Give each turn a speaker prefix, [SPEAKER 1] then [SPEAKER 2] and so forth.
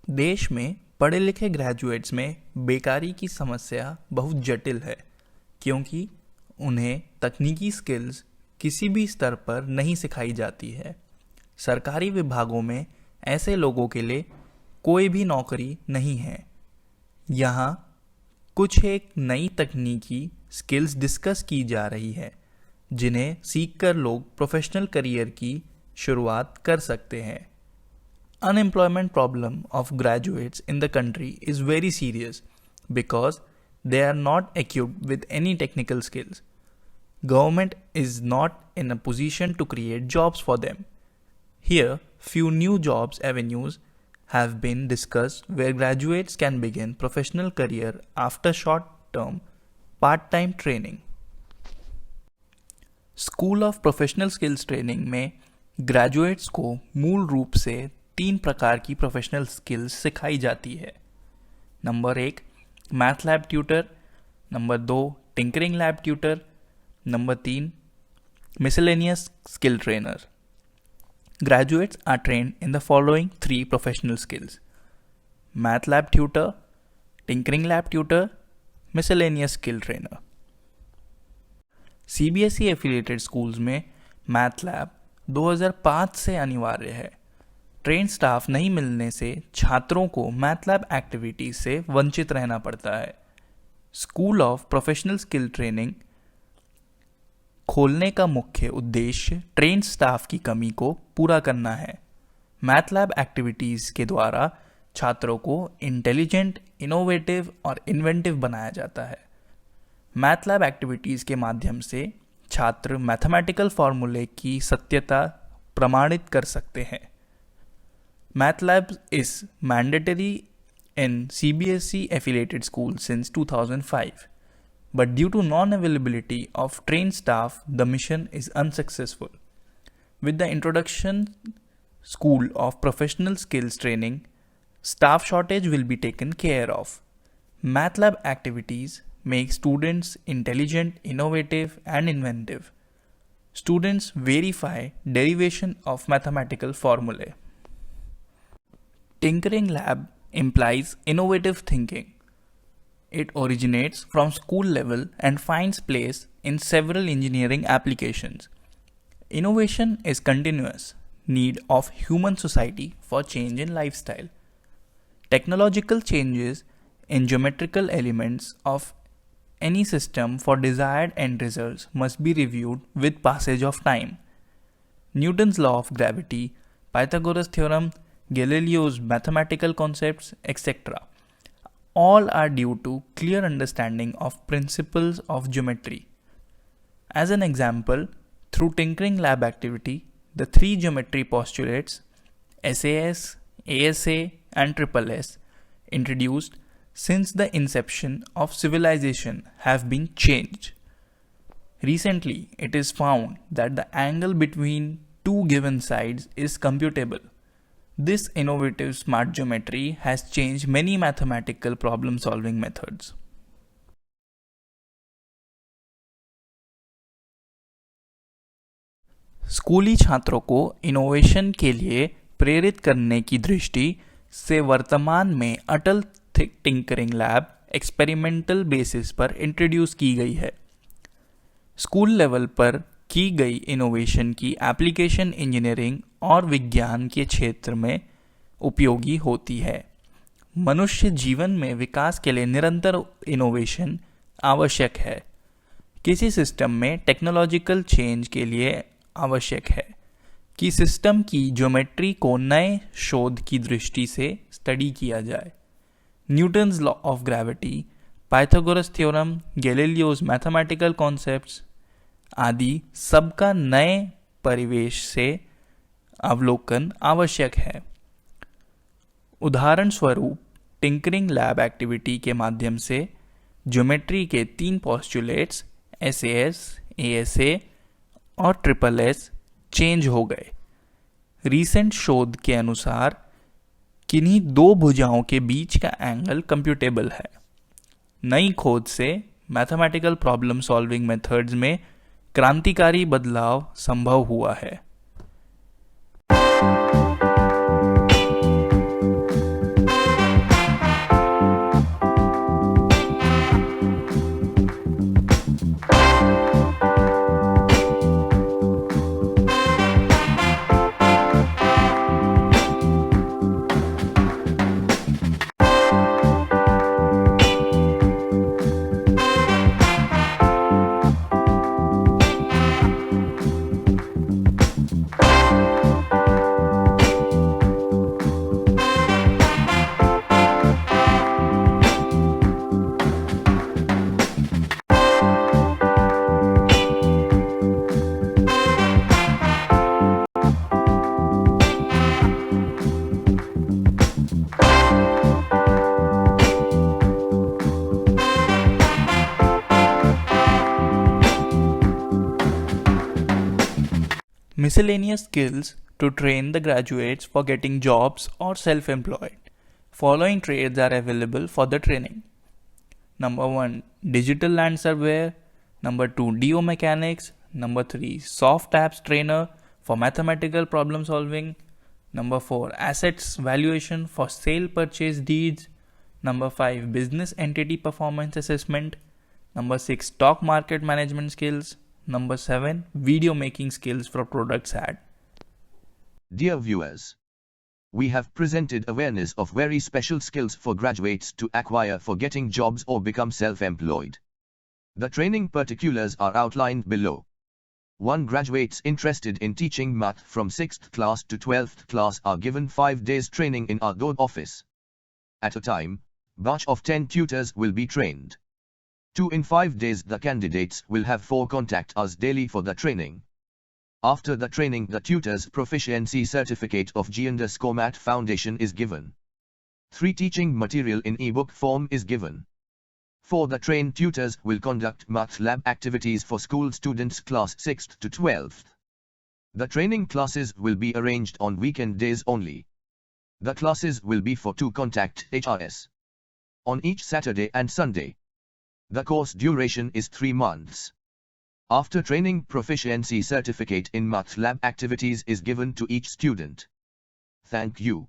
[SPEAKER 1] देश में पढ़े लिखे ग्रेजुएट्स में बेकारी की समस्या बहुत जटिल है, क्योंकि उन्हें तकनीकी स्किल्स किसी भी स्तर पर नहीं सिखाई जाती है। सरकारी विभागों में ऐसे लोगों के लिए कोई भी नौकरी नहीं है। यहाँ कुछ एक नई तकनीकी स्किल्स डिस्कस की जा रही है, जिन्हें सीखकर लोग प्रोफेशनल करियर की शुरुआत कर सकते हैं। Unemployment problem of graduates in the country is very serious because they are not equipped with any technical skills. Government is not in a position to create jobs for them. Here, few new jobs avenues have been discussed where graduates can begin professional career after short-term part-time training. School of professional skills training में graduates को मूल रूप से 3 प्रकार की professional skills सिखाई जाती है। Number 1 math lab tutor, number 2 tinkering lab tutor, number 3 miscellaneous skill trainer. Graduates are trained in the following 3 professional skills: math lab tutor, tinkering lab tutor, miscellaneous skill trainer. CBSE affiliated schools में math lab 2005 से अनिवार्य है। Train staff नहीं मिलने से छात्रों को math lab activities से वंचित रहना पड़ता है। School of professional skill training खोलने का मुख्य उद्देश्य ट्रेन स्टाफ की कमी को पूरा करना है। मैथ लैब एक्टिविटीज के द्वारा छात्रों को इंटेलिजेंट, इनोवेटिव और इन्वेंटिव बनाया जाता है। मैथ लैब एक्टिविटीज के माध्यम से छात्र मैथमेटिकल फॉर्मूले की सत्यता प्रमाणित कर सकते हैं। Math lab is mandatory in CBSE affiliated schools since 2005, but due to non-availability of trained staff, the mission is unsuccessful. With the introduction School of Professional Skills Training, staff shortage will be taken care of. Math lab activities make students intelligent, innovative, and inventive. Students verify derivation of mathematical formulae. Tinkering lab implies innovative thinking. It originates from school level and finds place in several engineering applications. Innovation is continuous need of human society for change in lifestyle. Technological changes in geometrical elements of any system for desired end results must be reviewed with passage of time. Newton's law of gravity, Pythagoras theorem, Galileo's mathematical concepts, etc. all are due to clear understanding of principles of geometry. As an example, through tinkering lab activity, the 3 geometry postulates SAS, ASA, and SSS introduced since the inception of civilization have been changed. Recently, it is found that the angle between 2 given sides is computable. This innovative smart geometry has changed many mathematical problem-solving methods. स्कूली छात्रों को innovation के लिए प्रेरित करने की दृष्टि से वर्तमान में अटल टिंकरिंग लैब एक्सपेरिमेंटल बेसिस पर इंट्रोड्यूस की गई है। स्कूल लेवल पर की गई इनोवेशन की एप्लीकेशन इंजीनियरिंग और विज्ञान के क्षेत्र में उपयोगी होती है। मनुष्य जीवन में विकास के लिए निरंतर इनोवेशन आवश्यक है। किसी सिस्टम में टेक्नोलॉजिकल चेंज के लिए आवश्यक है कि सिस्टम की ज्योमेट्री को नए शोध की दृष्टि से स्टडी किया जाए। Newton's law of gravity, Pythagoras theorem, Galileo's mathematical concepts आदि सबका नए परिवेश से अवलोकन आवश्यक है। उदाहरण स्वरूप टिंकरिंग लैब एक्टिविटी के माध्यम से ज्योमेट्री के 3 पोस्टुलेट्स SAS, ASA और SSS चेंज हो गए। रीसेंट शोध के अनुसार किन्हीं 2 भुजाओं के बीच का एंगल कंप्यूटेबल है। नई खोज से मैथमेटिकल प्रॉब्लम सॉल्विंग मेथड्स में क्रांतिकारी बदलाव संभव हुआ है। Miscellaneous skills to train the graduates for getting jobs or self-employed. Following trades are available for the training. Number 1, digital land surveyor. Number 2, DO mechanics. Number 3, soft apps trainer for mathematical problem solving. Number 4, assets valuation for sale purchase deeds. Number 5, business entity performance assessment. Number 6, stock market management skills. Number 7, video making skills for products ad.
[SPEAKER 2] Dear viewers, we have presented awareness of very special skills for graduates to acquire for getting jobs or become self-employed. The training particulars are outlined below. 1. Graduates interested in teaching math from 6th class to 12th class are given 5 days training in our Dod office. At a time, batch of 10 tutors will be trained. 2. In 5 days the candidates will have 4 contact us daily for the training. After the training the tutor's proficiency certificate of G_Math Foundation is given. 3. Teaching material in ebook form is given. 4. The trained tutors will conduct math lab activities for school students class 6th to 12th. The training classes will be arranged on weekend days only. The classes will be for 2 contact HRS on each Saturday and Sunday. The course duration is 3 months. After training, proficiency certificate in math lab activities is given to each student. Thank you.